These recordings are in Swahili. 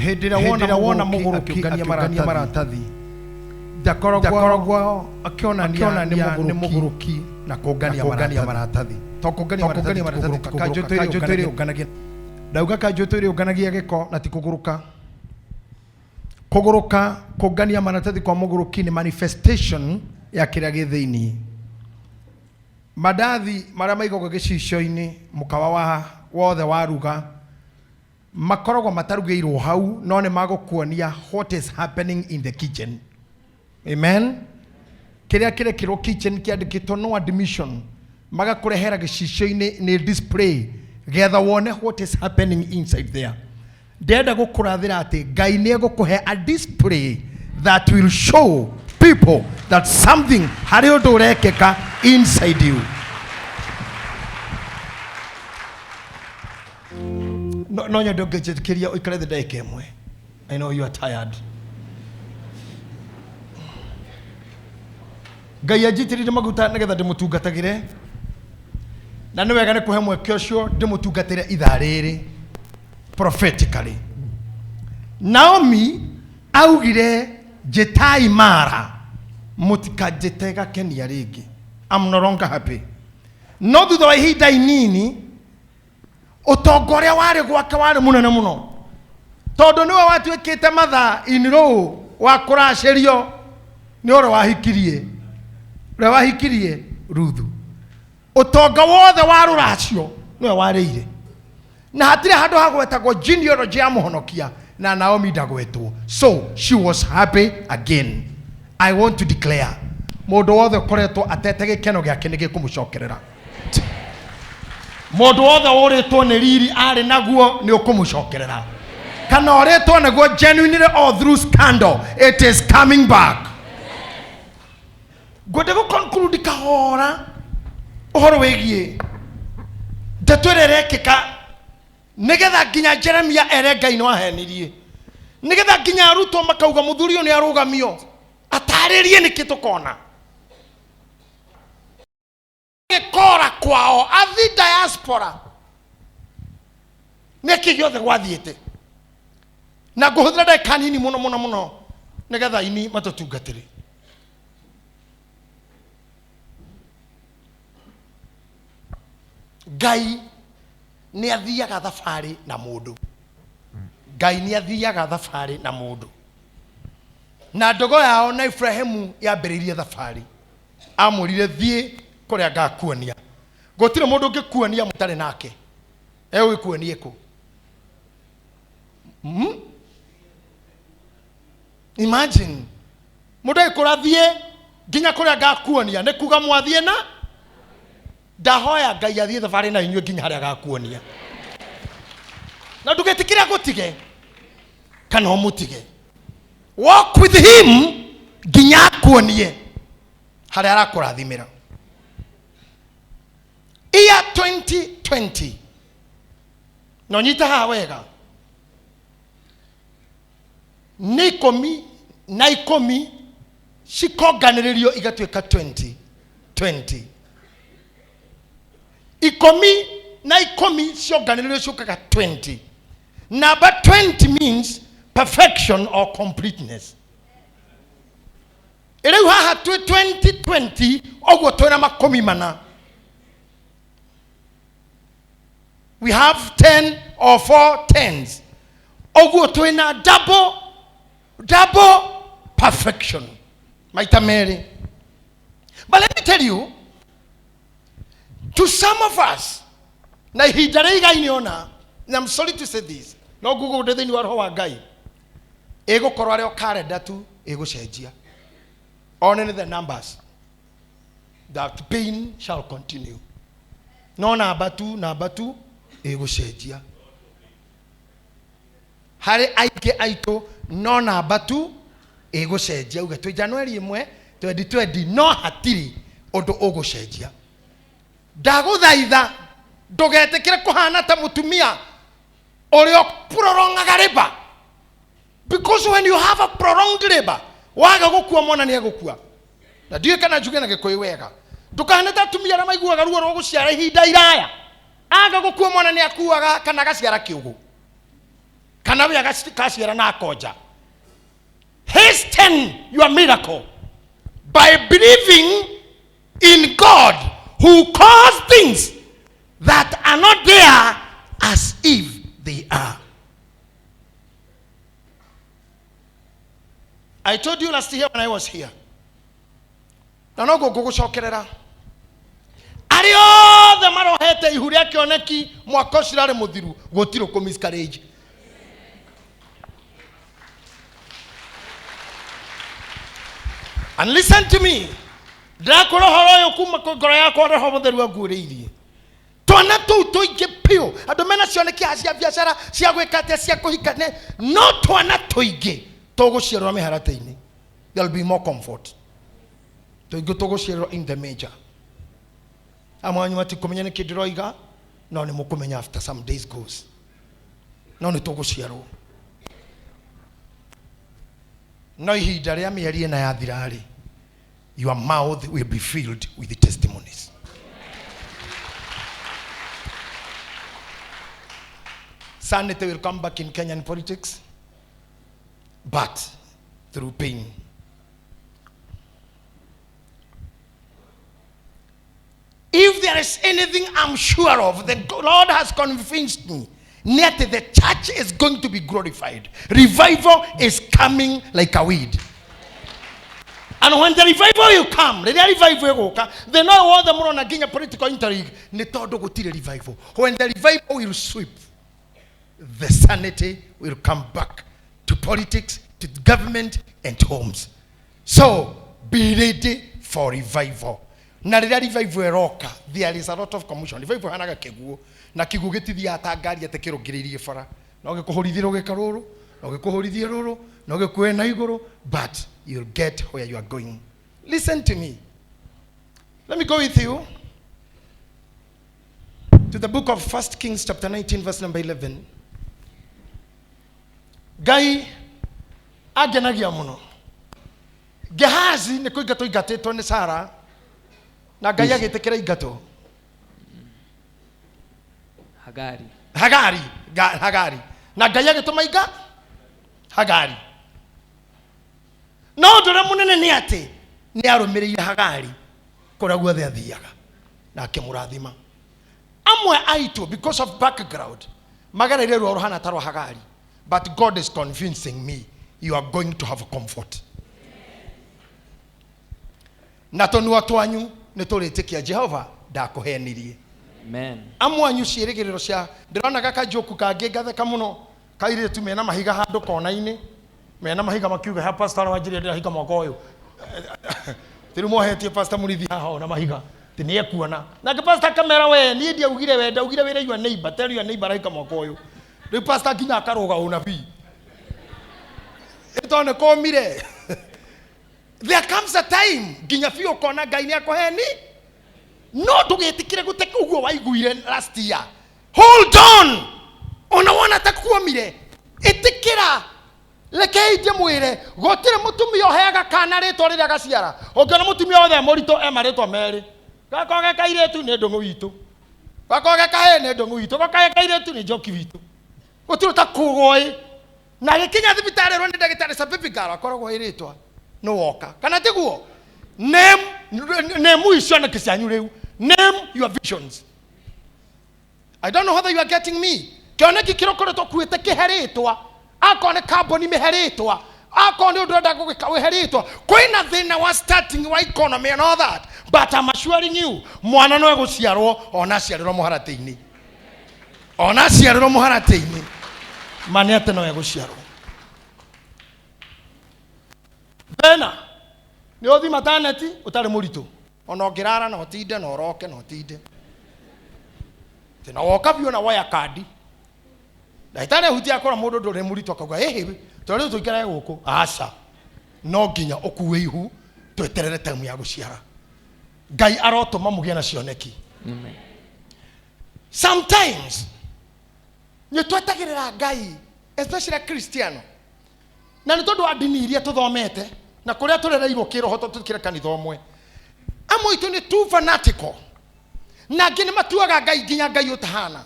Hedira wona muguruki akiungania maratathi ndakoragwo akionania ni muguruki na kungania maratathi tokungania maratathi kanjutiri unganagia ndauga kanjutiri unganagia giko na ti kuguruka kungania maratathi kwa muguruki ni manifestation ya kiria githiini madathi maria maigagwo gicicio-ini mukawa wa wothe waruga makoragwo matarugeirwo hau no ne magokuonia what is happening in the kitchen. Amen. Kiria kiro kitchen kiandikitwo no admission magakurehera gicicio-ini ni display getha wone what is happening inside there. Ndenda gukurathira ati Ngai ni egukuhe a display that will show people that something hari undu urekeka inside you. No you don't get kiria ukare the day kemwe. I know you are tired. Ngai ajitiri maguta negetha ndimutungatagire na niwega ne kuhe mweke ucio ndimutungatire ithaa riri prophetically. Naomi augire Gitahi mara mutikajitega kenia ringi. I'm no longer happy. No thutha wa ihinda inini utongoria wari gwake wari munene muno tondu niwe watuikite matha in row wa kuracirio ni oro wahikirie Ruthu utonga wothe wa ruracio niwe warĩire na hatire handu hagwetagwo genealogy ya muhonokia na Naomi ndagwetwo, so she was happy again. I want to declare mundu wothe koretwo atete gikeno giake ni gikumucokerera. Mundu wothe uritwo ni riri ari naguo ni ukumucokerera kana uritwo naguo genuinely or through scandal, it is coming back. Gode go conclude kahora uhoro wegie ndatwererekeka nigetha nginya Jeremia ere Ngai no ahenirie nigetha nginya arutwo makauga muthuri ni arugamio ataririe nikitukona kora kwao athi diaspora neki giothe gwathiete na nguhuthira ndeka nini muno nigetha ini matutungatire. Ngai ni athiaga thabari na mundu. Ngai ni athiaga thabari na mundu. Na ndogo yao na Ibrahimu yambiririe thabari. Amurire thie kuria ngakuonia. Gutire mundu ngikuonia mutare nake. Ewe kuonie ku. Imagine. Mundu ikurathie nginya kuria ngakuonia ne kuga mwathie na ndahoya Ngai athie thabari na inywe nginya haria gakuonia. Na ndugetikira gutige kana umutige. Walk with him nginya akuonie haria arakurathimira. Year 2020 no nyita ha wega nikomi na ikomi cikoganirerio igatuika 2020. Ikomi na ikomi cionganirerio ciukaga 20. Number 20 means perfection or completeness. Ireu haha 2020 ogwo twina makomi mana. We have 10 or 4 tens. Ogwo twina double perfection. Maita Mary. But let me tell you, to some of us, na hidare Ngai ona, and I'm sorry to say this, no Google the new wa Ngai. Ego korwa reo calendar tu ego cenjia. Only the numbers. That pain shall continue. No number two ego cenjia. Hari aike aito no number 2 ego cenjia uga twi January 1 2020 no hatiri undu ugo cenjia. Ndaguthaitha ndugetikire kuhana ta mutumia urio prolongaga labor, because when you have a prolonged labor waga gukua mwana ni agukua. Na ndiye kana njuge na gikuyu wega ndukahana ta tumia na maiguaga ruo rwo guciara ihinda iraya aga gukua mwana ni akuaga kana gaciara kiugo. kana we agaciara na akonja. Hasten your miracle by believing in God who calls things that are not there as if they are. I told you last year when I was here. Na no go shokerera. Ario the marohete ihuria kioneki mwaka cirare muthiru gotiro ko miscarriage. And listen to me. Ndakoro horo yo kuma ko ngoro yakwa reho mutheru agureirie. Twana tu toige pio. Andu mena cioneki acia biashara cia gwikate cia kuhikane no twana toige. Togucierwa miharate-ini. There'll be more comfort. Togucierwa in the major. Amanyu ati kumenya ni kidiroiga no ni mukumenya after some days goes. No ni togucierwa. No ihinda ria mieri ina yathirari. Your mouth will be filled with the testimonies. Sanity will come back in Kenyan politics, but through pain. If there is anything I'm sure of, the Lord has convinced me that the church is going to be glorified. Revival is coming like a weed. And when the revival will come, the revival will come. They know all the more on a political intrigue. Revival. When the revival will sweep, the sanity will come back to politics, to government, and homes. So be ready for revival. Na revival eroka, there is a lot of commotion. Revival hanaga keguo, na kiguo getithi atangari atekero ngiririe fara. No gekuhorithiro gekaruru, no gekuhorithie ruru, no gekuena iguru, but you'll get where you are going. Listen to me. Let me go with you to the book of 1 Kings chapter 19 verse number 11. Ngai agenagia muno. Gehazi ne kuigato igatetwo ni Sara na Ngai agitekera igato. Hagari. Na Ngai agituma iga Hagari. No ndore munene ni ati ni arumirire Hagari kura guothe athiaga na akimurathima. Amwe aitu because of background magarire ruo ruhana tarwa Hagari. But God is convincing me you are going to have comfort. Na tonu atwanyu nituritikia Jehova ndakuhenirie. Amen. Amwanyu ciirigiriro cia ndirona gaka joku kangi gatheka muno kaire tu mena mahiga handu kona-ini mena mahiga makiuga ha pastor wanjire ndira higa mwaka uyu tiru mohetie pastor murithi haho na mahiga tini ekuona na ke pastor kamera we ni ndia ugire we ndaugire wira your neighbor tell your neighbor higa mwaka uyu ri pastor ginya akaroga unabii etone komire. There comes a time ginya fio kona Ngai ni akoheni no tugetikire guteka uguo waiguire last year. Hold on. Unaona takuomire itikira lekeite mwire gotire mutumia oheaga kana ritwa rira gaciara ongiona mutumia othe morito emaritwa meri gakoge kairetu ni ndungu witu gakoge kahe ni ndungu witu gakoge kairetu ni njoki witu gotiro takugoi na gikinya thibitari ro ni ndagitari sabibi garo akoragwo iritwa no woka kana tiguo name icio na kisianyu riu name your visions. I don't know whether you are getting me. Kioneki kirokoretwo kuite kiheritwa akone company meheritwa akone ndonda guheritwa kwina thina wa starting wa economy and all that, but I'm assuring you mwana no eguciarwo ona ciarirwo muharate-ini manete no eguciarwo bena ni othi mataneti utari muritu ona ngirara no tinde no roke no tinde tena woka bio na waya kadi na itare huti akora mundu ndore muritu akauga hehe tore tuikara guku aca no nginya okuwe ihu tweterere time ya guciara. Ngai arotuma mugie na cioneki. Amen. Sometimes ni twetagirira Ngai especially Christian na ni tondu adini iria tuthomete na kuria turereirwo kiroho tutikire kanitha omwe amwe itu ni too fanatical na ngine matuaga Ngai nginya Ngai utahana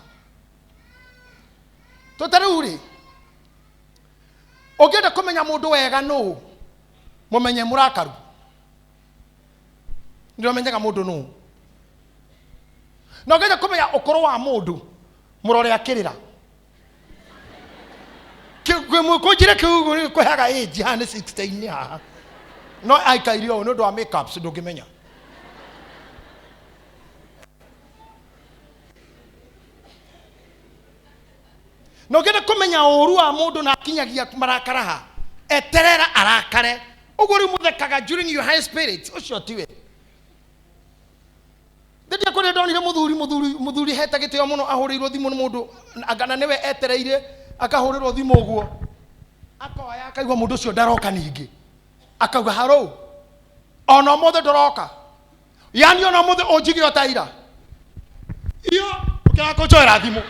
tutaruri Ogenda kumenya mundu wega no. Mumenye murakaru. Ndio menyaga mundu no. No ogenda kumenya ukoro wa mundu. Murore akirira. Kujire kuhaga age hane 16 haha. No aikairio no do make up so ndungimenya. No genda kumenya oru wa mundu na kinyagia marakara ha. Eterera arakare. Uguri muthekaga during your high spirits. Ucio tiwe. Ndia kuri ndonire muthuri hetagitio muno ahurirwo thimu mundu agana niwe etereire akahurirwo thimu uguo. Akoya akaigwa mundu ucio ndaroka ningi. Akauga haro. Ona mothe ndoroka. Yani ona mothe ujigiro taira. Iyo ukirakojoera thimu.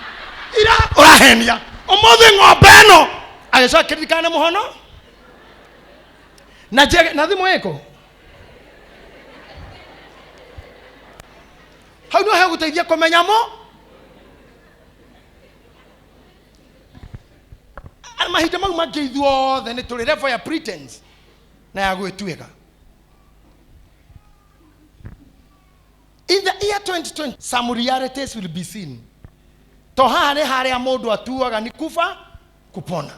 Ira urahenia. Omothe ng'ombe no. Ayeso kirikana muhono. Na thimu eko. How no how guteithia kumenya mo? Mahita mau magithwo then to level ya pretense. Na ya gwetweka. In the year 2020, some realities will be seen. Tohane hare ya mundu atuaga ni kufa kupona.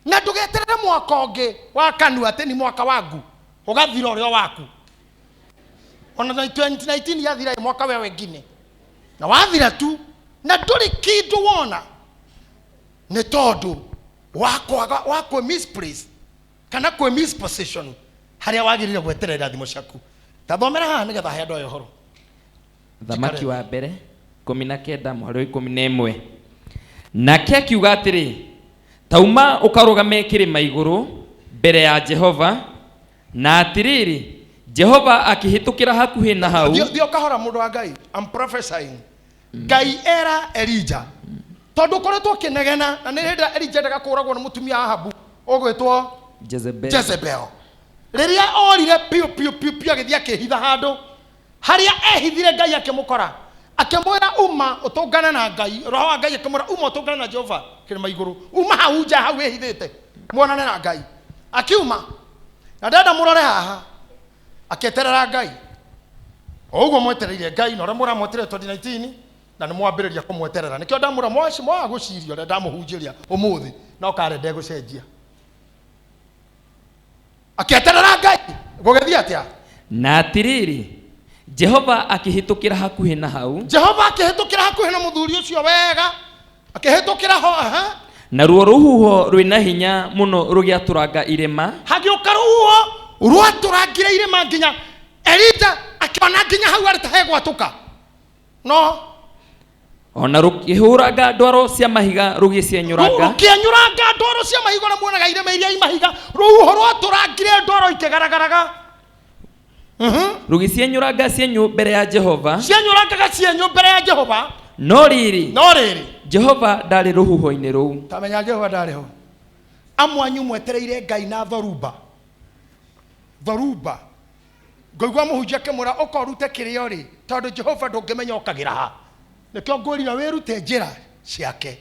Na tugeterera mwaka onge wa kanu ate ni mwaka wagu. Ugathira urio waku. Ona 2019 yathira mwaka wewe wengine. Na wathira tu na nduri kindu wona. Ni tondu wako misplace kana kwe misposition haria wagirire gweterera thimo ciaku. Tathomera haha nigetha hendo yo horo. Thamaki wa mbere 19 mweri 11. Nake akiuga atiri tauma ukarugame kirima iguru mbere ya Jehova na atiriri Jehova akihitukira hakuhi na hau. Dio kahora mundu wa Ngai. I'm prophesying. Ngai era Elijah. Tondu koretwo kinegena na nirenda Elijah ndaga kuragwo na mutumia Ahabu ogwetwo Jezebel. Riria orire piu agithia kihitha handu haria ehithire Ngai akimukora akimwira uma utungana na Ngai roho wa Ngai akimwira uma utungana na Jehova kirima iguru uma hau nja hau ehithite muonane na Ngai akiuma na ndenda murore haha aketerera Ngai oguo mwetereire Ngai no remura mweterere 2019 na ni mwambiriria kumweterera nikio ndamura mwa gucirio na ndamuhunjiria umuthi no kare ndegucenjia aketerera Ngai gugethia atia na atiriri Jehova akihitukira hakuhi na hau. Jehova akihitukira hakuhi na muthuri ucio wega akihitukira ho aha na ruo ruhuho rwina hinya muno rugiaturanga irima hagiuka ruhuho rwaturangire irima nginya Elija akiona nginya hau ari tahe gwatuka no ona rukihuranga ndwaro cia mahiga rugicienyuranga rukienyuranga ndwaro cia mahiga na muonaga irima iria imahiga ruhuho rwaturangire ndwaro ikegaragaraga rugicienyuranga cienyu mbere ya Jehova cienyurangaga cienyu mbere ya Jehova no riri Jehova ndari ruhuho-ini ruu tamenya Jehova ndari ho amwanyu mwetereire Ngai na thoruba ngoigwa muhunjia kimura ukorute kirio ri tondu Jehova ndungimenya ukagira ha nikio ngurira wirute njira ciake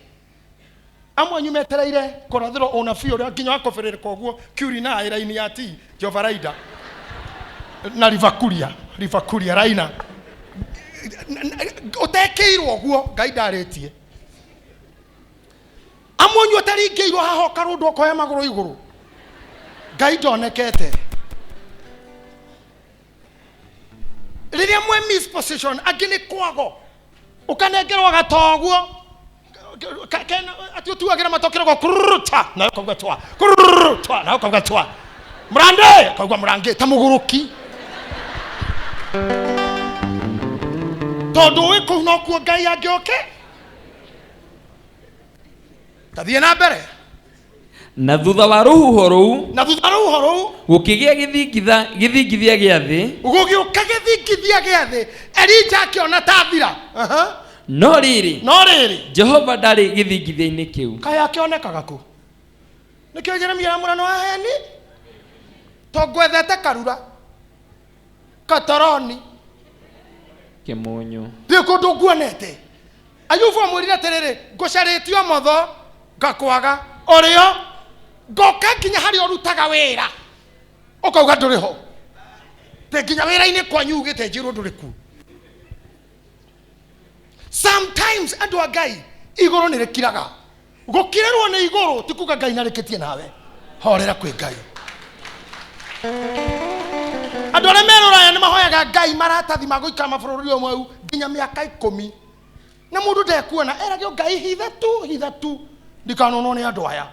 amwanyu metereire kurathiro ona fio ria nginya akoferere koguo kiuri na iraini ya ti Jehova raida na rivakuria raina utekeirwo guo Ngai ndaretie amwanyu ataringeirwo haho karundu okoya maguru iguru Ngai ndonekete riria mwe misposition agini kwago ukanengerwo gatoguo ati tuagira matokero kuruta na ukauga twa na ukauga twa murande ukauga murange tamuguruki tondu wiku no kuo Ngai angioke tathie na mbere na thutha wa ruhuho ruu gukigia githingithia gia thi gugiuka githingithia gia thi Elija akiona tathira no riri Jehova ndari githingithia-ini kiu kaya akionekaga ku nikio Jeremia murano aheni to gwethete karura katoroni kimunyu ndikundu nguonete Ayubu amwirire atiriri ngucaritio motho ngakwaga orio ngoka nginya hari orutaga wira ukauga nduri ho te nginya wira-ini kwanyu ugite njirwo nduri ku. Sometimes andu a Ngai iguru ni rikiraga gukirerwo ni iguru tikuga Ngai narikitie nawe horera kwi Ngai. Andu aria meroraya ni mahoyaga Ngai maratathi maguikara mabururi omwe u nginya miaka 10 na mundu ndekuona eragio Ngai hithe tu ndikanonwo ni andu aya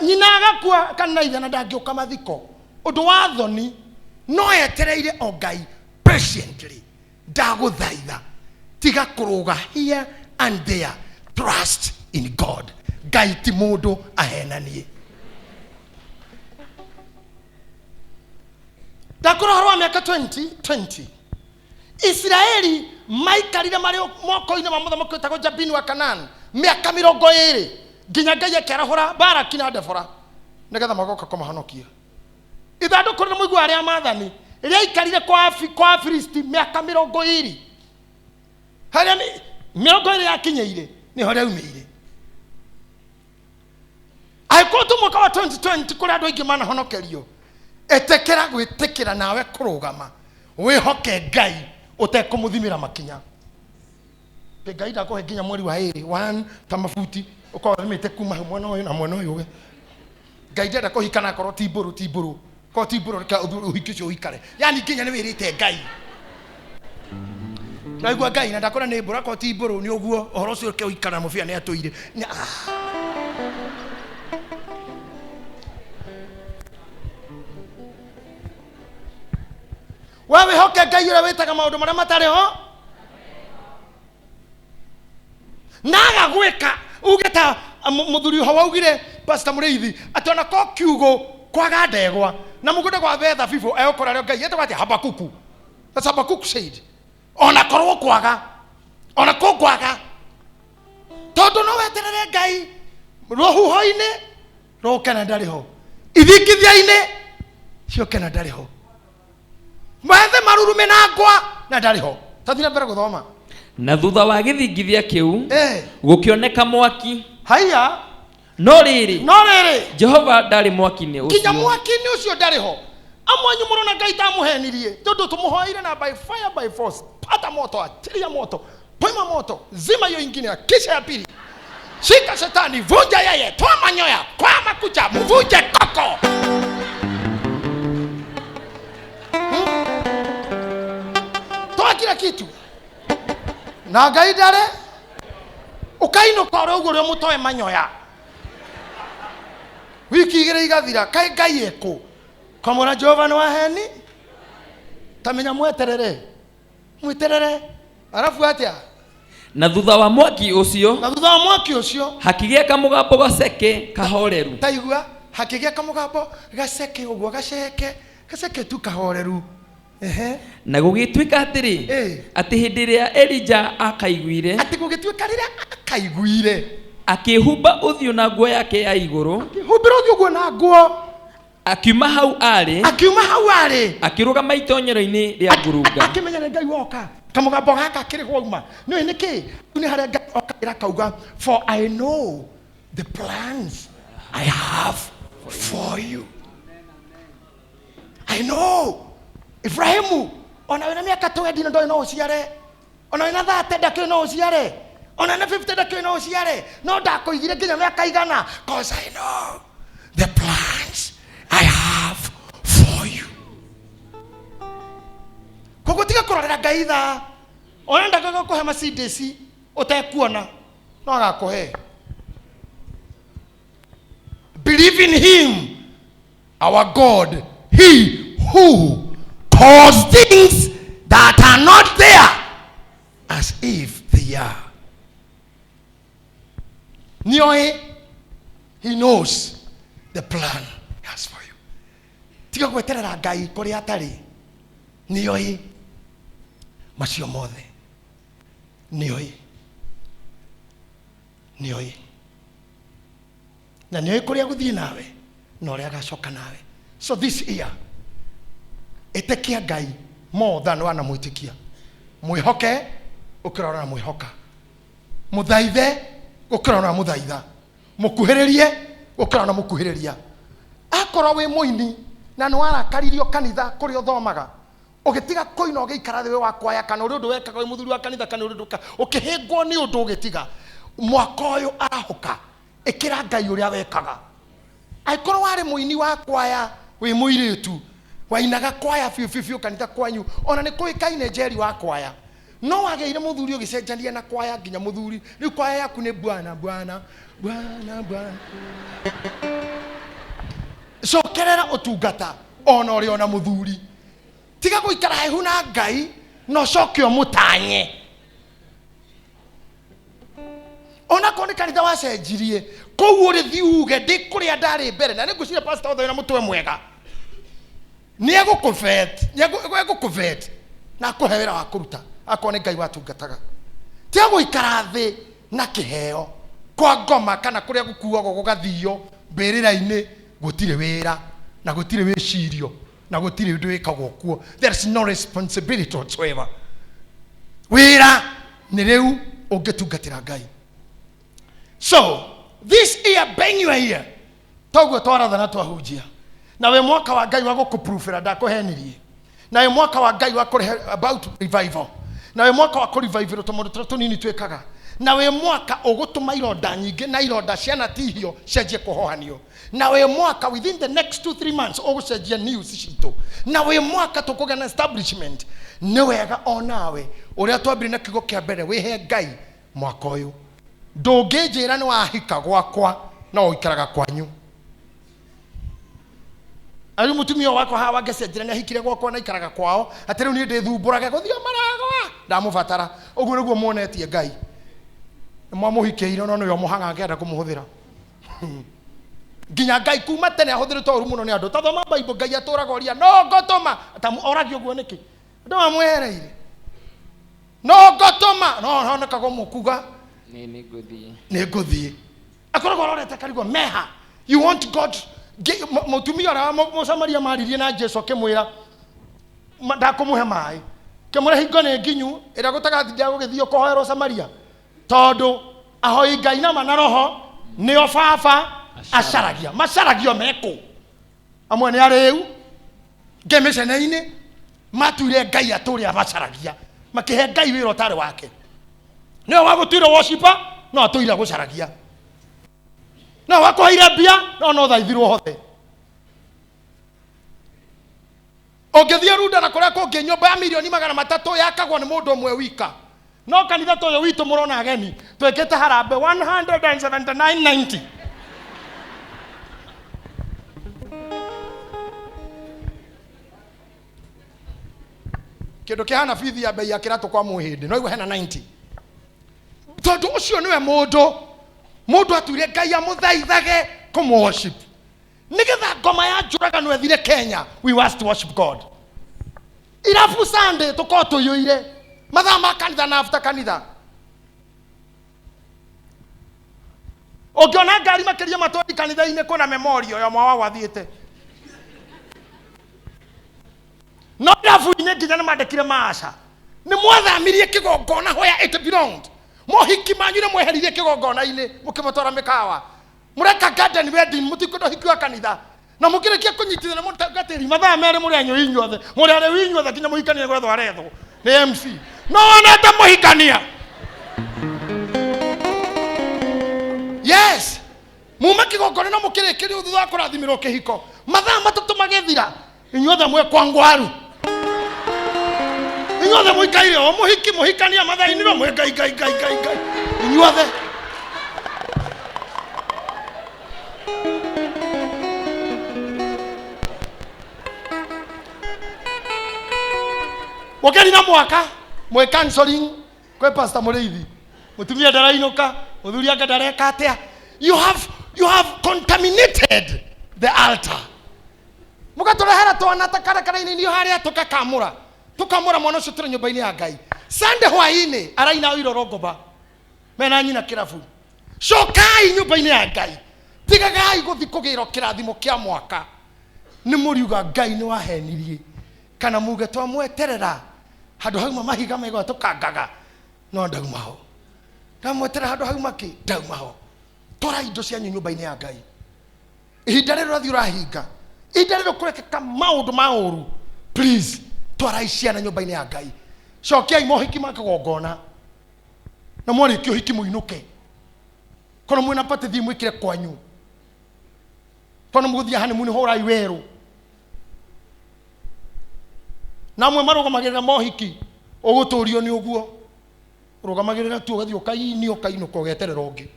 nyina agakua kana ithe na ndangĩũka mathiko undu wa thoni no etereire o Ngai patiently ndaguthaitha tiga kuruga here and there. Trust in God. Ngai ti mundu ahenanie. Ndakora harwa miaka 20 Israeli maikarire mari moko-ini ma muthamaki wetagwo Jabini wa Kanani miaka 20 nginya Ngai akerahura Baraki na Debora nigetha magoka kũmahonokia. Ithanduku rĩa mũigua arĩa maathani rĩa ikarire kwa Afilisti miaka 20 haria 20 yakinyeire niho rĩaumĩire. Aikotu mwaka wa 2020 kũrĩa andũ aingĩ manahonokerio etekera gwĩtĩkĩra nawe kũrũgama wĩhoke Ngai ũtekũmũthimĩra makinya. Ngai ndakũhe nginya mweri wa 1 ta mabuti ũkawĩmĩte kuma mwena ũyũ na mwena ũyũ. Ngai ndenda kũhikana korwo ti mbũrũ ko ti mbũrũ reka ũhiki ũcio ũikare. Yani nginya nĩ wĩrĩte Ngai naigua Ngai na ndakora nĩ mbũra ko ti mbũrũ nĩ ũguo ũhoro ũcio ũke ũikara mũbia nĩ atũire. Wewe hoke Ngai ũrĩa wĩtaga maũndũ marĩa matarĩ ho naga gwĩka ugeta muthuri ho waugire Pastor Mũrĩithi atĩ ona ko kiugo kwaga ndegwa na mũgũnda gwa betha bibo egũkora rĩo Ngai etagwo atĩ Habakuku. That's Habakkuk said ona korwo kwaga ona ko kwaga tondu no weterere Ngai rũhuho-inĩ rũke na ndarĩ ho ithikithia-inĩ cioke na ndarĩ ho mwethe marurume na ngwa na ndarĩ ho. Tathira mbere gũthoma. Na thutha wa gĩthingithia kĩu gũkĩoneka mwaki. Haya no rĩrĩ Jehova ndarĩ mwaki-inĩ ũcio. Nginya mwaki-inĩ ũcio ndarĩ ho. Amwanyu mũrona Ngai tamũhenirie tondu tũmũhoire na by fire by force. Pata moto, atilia moto, pima moto, zima hiyo ingine, kisha ya pili. Shika shetani, vunja yeye, toa manyoya, kwa makucha, mvunje koko. Toa kila kitu. Na Ngai ndare ukainũka ũrĩa ũguo ũrĩa mũtoe manyoya. Wiki igĩrĩ igathira, kaĩ Ngai ekũ? Kamwona Jehova nĩ waheni? Tamenya mweterere arafu atia. Na thutha wa mwaki ũcio hakĩgĩa kamũgambo gaceke kahoreru. Taigua hakĩgĩa kamũgambo gaceke ũguo gaceke tu kahoreru. Na gũgĩtuĩka atĩrĩ atĩ hĩndĩ ĩrĩa Elija akaiguire akĩhumba ũthiũ na nguo yake ya igũrũ akiuma hau arĩ akĩrũgama itoonyero-inĩ rĩa ngurunga akĩmenya nĩ Ngai woka kamũgambo gaka kĩrĩ gwauma nĩ nĩkĩ nĩ harĩa Ngai okaĩra kauga for I know the plans I have for you. I know. Ibrahimu ona wĩna mĩaka 20 ndoĩ no ũciare ona wĩna 30 ndakĩrĩ no ũciare ona wĩna 50 ndakĩrĩ no ũciare no ndakũigire nginya mĩaka 100 cause I know the plans I have for you. Koguo tiga kũrorera Ngai tha ona ndakaga kũhe Mercedes ũtekuona no agakũhe. Believe in him, our God, he who cause things that are not there as if they are. He knows the plan he has for you. Tiga gweterera Ngai kũrĩa atarĩ. Nĩoĩ macio mothe. Nĩoĩ na nĩoĩ kũrĩa gũthiĩ nawe na ũrĩa agacoka nawe. So this year ĩtĩkia Ngai more than wanamwĩtĩkia. Mwĩhoke ũkĩrora na mwĩhoka. Mũthaithe ũkĩrora na mũthaitha. Mũkuhĩrĩrie ũkĩrora na mũkuhĩrĩria. Akorwo we muini na no arakaririo kanitha kuri uthomaga ugitiga koina ugiikara thi we wa kwaya kana uri undu wekaga we muthuri wa kanitha kana uri undu ukihingwo ni undu ugitiga mwaka uyu arahuka ikira Ngai uria wekaga. Aikorwo wari muini wa kwaya we muiritu wainaga kwaya fiu kanitha kwanyu ona ni kuikaine Njeri wa kwaya no wageire muthuri ugicenjania na kwaya nginya muthuri riu kwaya yaku ni bwana cokerera utungata ona uri ona muthuri tiga guikara hehu na Ngai no coke umutanye ona koni kanitha wacenjirie kou uri thiuge ndi kuria ndari mbere na nigucire pastor othe na mutwe mwega ni egukufet na kuhewera wa kuruta akone Ngai watungataga tiga guikara thi na kiheo kwa ngoma kana kuria gukuagwo gugathio mbirira-ini gutire wira na gutire wicirio na gutire undu wikagwo kuo. There is no responsibility whatsoever. Wira ni riu ungitungatira Ngai. So this year bang your ear toguo twarathana twahunjia na we mwaka wa Ngai wa gukuprofera ndakuhenirie na we mwaka wa Ngai wa kurehe about revival na we mwaka wa kurevival tumundu tunini twikaga na we mwaka ugutuma ironda nyingi na ironda ciana tihio cenjie kuhohanio na we mwaka within the next 2-3 months ugucenjia news citu na we mwaka tukuga na establishment ni wega onawe uria twambire na kigo kia mbere wihe Ngai mwaka uyu ndungijira ni wahika gwakwa no ikaraga kwanyu. Ari mutumio wako hawa gecenjira ni ahikire gwakwa na ikaraga kwao atiriu ni ndithumburaga guthio maragwa ndamubatara uguo niguo muonetie Ngai mwamuhikeire no yo muhanga ngenda kumuhuthira nginya Ngai kuma tene ahuthirite oru muno ni andu tathoma Bible Ngai aturaga oria no ngotoma oragio guo niki ndu amwereire no ngotoma no honeka go mukuga ni nguthie akoragwo arorete karigwo meha you want God mutumia ra musamaria maririe na Jesu akimwira ndakumuhe mai kimure hingo ni nginyu ira gutaga thia gugithio kuhoerwo Samaria tondu ahoi Ngai na manaroho nio baba acaragia macaragio meku amwe ni ariu ngemicene-ini matuire Ngai aturi abacaragia makihe Ngai wira utari wake nio wagutire worshiper no atuire gucaragia no wakuheire mbia no thaithirwo hothe ungithie runda na kuria kungi nyumba ya milioni 300 yakagwo ni mundu umwe wika no kanitha toyo witu murona ageni twekete harambe 179.90 kindu kihana bithi ya bei ya kiratu kwa muhindi no igwe hena 90 tondu ucio niwe mundu atuire Ngai amuthaithage kumworship nigetha ngoma ya njuraga no ethire Kenya we must worship God irafu Sunday tuko tuyuire mathaa ma kanitha na after kanitha ukiona ngari makiria matwari kanitha-ini kuna memorial ya mwawa wathiite no irafu-ini nginya nimandikire maasha ni mwathamirie kigongona hoya it belonged mohiki manyu na mweheririe kigongona-ini mukimutwara mikawa mureka garden wedding mutikundo hikiwa kanitha na mukirikia kunyitithana mutatiri mathaa meri muri anyu inyuothe muri ari winyuothe kinya muhikanie gwetho aretho ni MC no ona ta muhikania yes muma kigongona na mukirikiri thutha wa kurathimirwo kihiko mathaa matatu magethira inyuothe mwe kwa ngwaru inyuothe muikaire o muhiki muhikania mathaa-ini no mwe Ngai inyuothe wakeni na mwaka mwe counseling kwa pastor Mureithi mutumia darainuka muthuria ngadareka atia you have contaminated the altar mugaturehera twana takarakara-ini nio haria tukakamura mwana ucio turi nyumba-ini ya Ngai Sunday hwaini araina irorongomba mena nyina kirabu cokai nyumba-ini ya Ngai tigagai guthi kugirwo kirathimo kia mwaka ni muriuga Ngai ni wahenirie kana muge twamweterera handu hauma mahiga mego tukangaga no ndauma ho ndamweterera handu hauma ki ndauma ho tora indo cia nyumba-ini ya Ngai ihinda rĩrĩ ũrathiĩ ũrahinga, ihinda rĩrĩ kũrekeka maũndũ ma ũru, please twarai ciana nyũmba-inĩ ya Ngai, cokiai mohiki ma kĩgongona, na mwarĩkia ũhiki mũinũke, kono mwĩna pati thiĩ mwĩkĩre kwanyu, kono mũgũthiĩ honeymoon hũrai werũ, na amwe marũgamagĩrĩra mohiki ũgũtũrio nĩ ũguo, ũrũgamagĩrĩra tu ũgathiĩ ũkainio ũkainũka ũgeterera ũngĩ,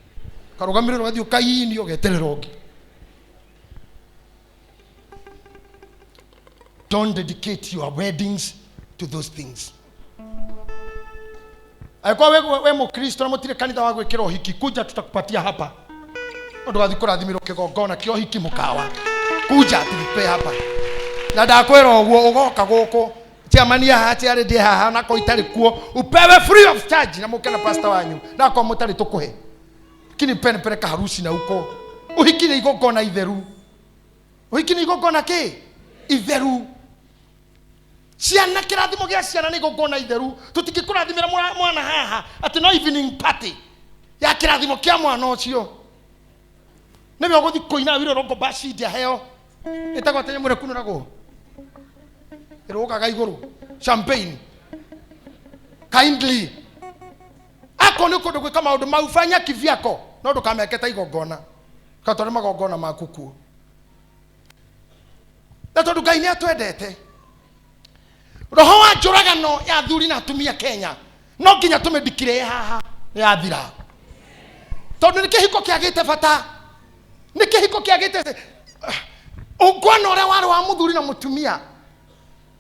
karũgamĩrĩra ũgathiĩ ũkainio ũgeterera ũngĩ. Don't dedicate your weddings to those things. Aikuwa we Mkristo na mutire kanitha wa gwĩkĩra ũhiki, kuja tutakupatia hapa. Ndogathi kũrathimirwo kĩgongona kĩa ũhiki mũkawa. Kuja tulipe hapa. Na ndakwĩra ũguo ũgoka gũkũ. Tiamania hati arĩ ndĩ haha na ko itarĩ kuo. Upewe free of charge na mũkena pastor wanyu. Na ko mũtarĩ tũkũhe. Kini pene kaharusi na uko. Ũhiki nĩ igongona itheru. Ũhiki nĩ igongona kĩ? Itheru. Ciana kĩrathimo gĩa ciana nĩ igongona itheru. Tutingĩkũrathimĩra mwana haha atĩ no evening party ya kĩrathimo kĩa mwana ũcio. Nĩwe ũgũthiĩ kũina wĩra rongo bashidi aheo. Ĩtagwo atĩ nyamũre kunũragwo. Ĩrũgaga igũrũ. Champagne. Kindly. Ako nĩ kũndũ gwĩka maũndũ mau, fanya kivyako. No ndũkameketa igongona. Katore magongona maku kuo. Na tondũ Ngai nĩ atwendete. Roho wa njũragano ya athuri na atumia Kenya no nginya tũmĩndikire haha yathira. Tondũ nĩ kĩhiko kĩagĩte bata. Nĩ kĩhiko kĩagĩte ũngwana ũrĩa warĩ wa mũthuri na mũtumia.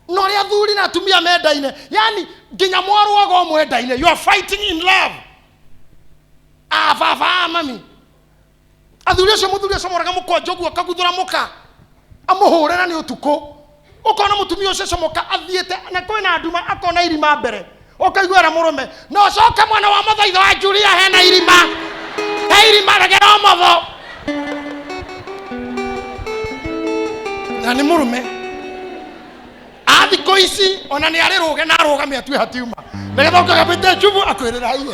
No ũrĩa athuri na atumia mendaine. Yani nginya mwarũaga mwendaine. You are fighting in love. Baba mami. Athuri ũcio mũthuri ũcio moraga mũkonjo guo akaguthũra mũka. Amũhũrĩra nĩ ũtukũ. Ukona mutumia ucio comoka athiete na kwina nduma akona irima mbere ukaiguera murume no coka mwana wa mathaitho wa Julia hena irima regera motho na ni murume athiko ici ona ni ari ruge na rugame atue hatiuma negetha ukagapite chubu akwirira hiyo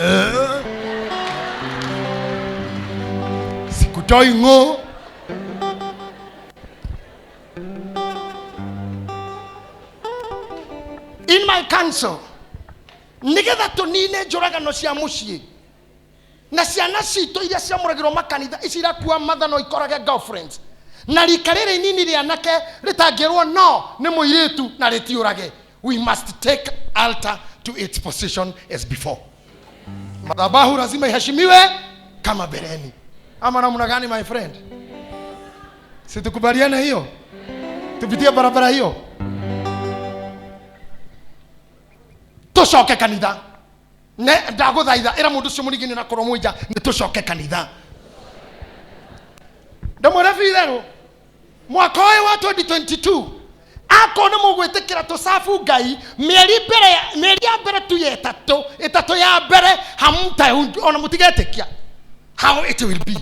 sikutoi ngo. In my council, nigetha tunine njũragano cia mũciĩ na ciana citũ iria ciamũragĩrwo makanitha ici irakua matha no ikorage girlfriends na rika rĩrĩ inini rĩa anake rĩtangĩrwo no nĩ mũirĩtu na rĩtiũrage. We must take altar to its position as before. Madhabahu lazima iheshimiwe kama bereni. Ama namna gani my friend? Situkubaliane hiyo? Tupitie barabara hiyo? Tucoke kanitha. Ne ndaguthaitha ira mundu cio munigini na korwo mwija ni tucoke kanitha. Ndamwira birero mwaka ũyũ wa 2022 ako nĩ mũgwĩtĩkĩra tũcabu Ngai mĩeri ya mbere tu ya ĩtatũ ya mbere hamta ona mũtigetĩkia how it will be.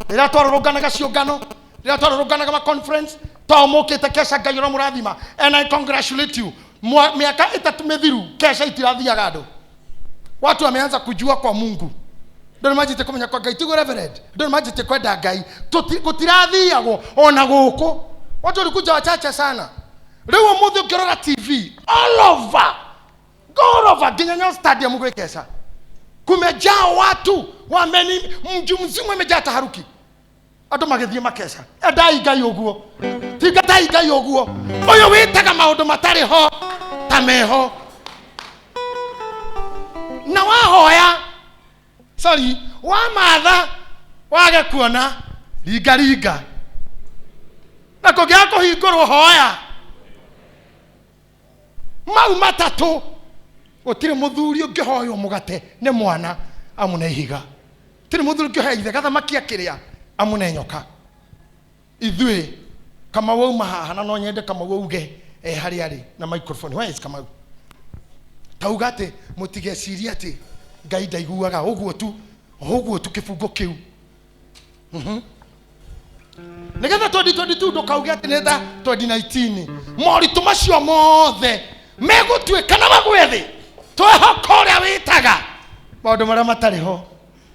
Rĩrĩa twarũrũnganaga ciũngano, rĩrĩa twarũrũnganaga ma conference mũkĩte Kesha Ngai ũrĩa mũrathima, and I congratulate you. Miaka 3 mĩthiru Kesha itirathiaga andũ. Watu wameanza kujua kwa Mungu. Ndio majite kumenya kwa Ngai tigo reverend. Ndio majite kwenda Ngai. Gutirathiagwo ona gũkũ. Watu walikuja wachache sana. Leo mũthĩ ũngĩrora TV all over. All over Nginya stadium gwĩ Kesha. Kumejaa watu mji mzima umejaa taharuki. Andũ magĩthiĩ makesha. Endai Ngai ũguo. Tingatai Ngai ũguo. Ũyũ wĩtaga maũndũ matarĩ ho tameho. Na wahoya wa matha wage kuona ringa na kũgĩa kũhingũrwo hoya mau matatũ gũtirĩ mũthuri ũngĩhoywo mũgate nĩ mwana amune ihiga. Tiri mũthuri ũngĩhoya ithe gathamaki akĩrĩa amune nyoka. Ithuĩ kama wauma haha na no nyende kama wauge harĩ arĩ na microphone. Where is Kamau? Tauga atĩ mũtigeciria atĩ Ngai ndaiguaga ũguo tu kĩbungo kĩu. Nĩgetha 2022 ndũkauge atĩ nĩ tha 2019 moritũ macio mothe megũtuĩka na magwe thĩ. Twĩhoka ũrĩa wĩtaga maũndũ marĩa matarĩ ho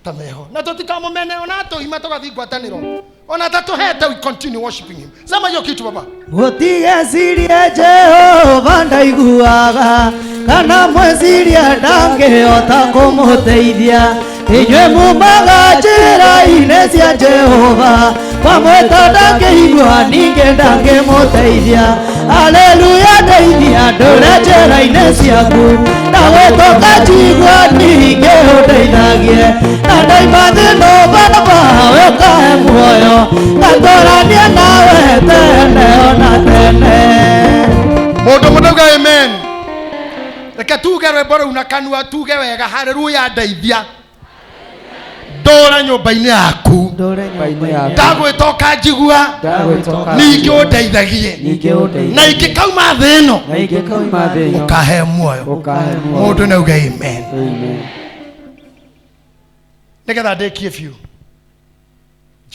ta meho na tũtikamũmene ona tũima tũgathiĩ ngwatanĩro Ona tatuhete, we continue worshiping him. Sema hiyo kitu baba. Mutigecirie Jehova ndaiguaga, kana mwecirie ndangĩhota kũmũteithia. Inyuĩ mumaga njĩra-inĩ cia Jehova, wamwĩta ndangĩigua ningĩ ndangĩmũteithia. Haleluya, ndeithia ndũre njĩra-inĩ ciaku, ndagwĩtũka njigua ningĩ ũndeithagie. Na ndaima thĩna baba we ũkahe muoyo, ngatũrania nawe tene ona tene. Mũndũ mũndauga amen. Reke tuge rwĩmbo rũu na kanua, tuge wega haleluya, ndeithia ndũre nyũmba-inĩ yaku, ndagwĩtoka njigua ningĩ ũndeithagie, na ingĩkauma thĩ ĩno ũkahe muoyo. Mũndũ nauga amen. Nĩgetha ndĩkie biũ.